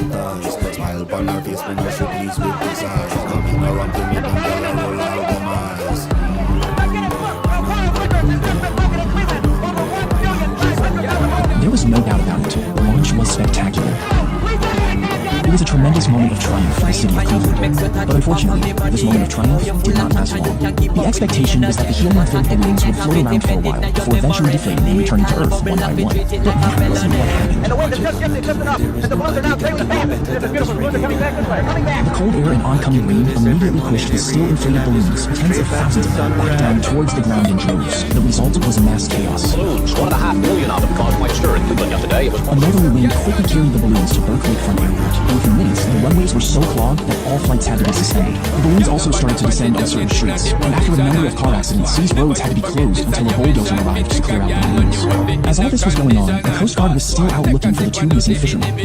sympathize. Smile upon her face when she pleased with his eyes. Come ignorant to me, them girl a roll out them eyes. There was no doubt about it. The launch was spectacular. It was a tremendous moment of triumph for the city of Cleveland. But unfortunately, this moment of triumph did not last long. The expectation was that the helium-filled balloons would float around for a while before eventually deflating and returning to Earth one by one. But that wasn't what happened. The cold air and oncoming rain immediately pushed the still inflated balloons, tens of thousands of them, back down towards the ground in droves. The result was mass chaos. Balloons, 1.5 million of them caused quite stir in Cleveland yesterday. It was A northerly wind quickly carried the balloons to Berkeley Front Airport, and within minutes, the runways were so clogged that all flights had to be suspended. The balloons also started to descend on certain streets, and after a number of car accidents, these roads had to be closed until a bulldozer arrived to clear out the balloons. As all this was going on, the Coast Guard was still out looking for the two missing fishermen.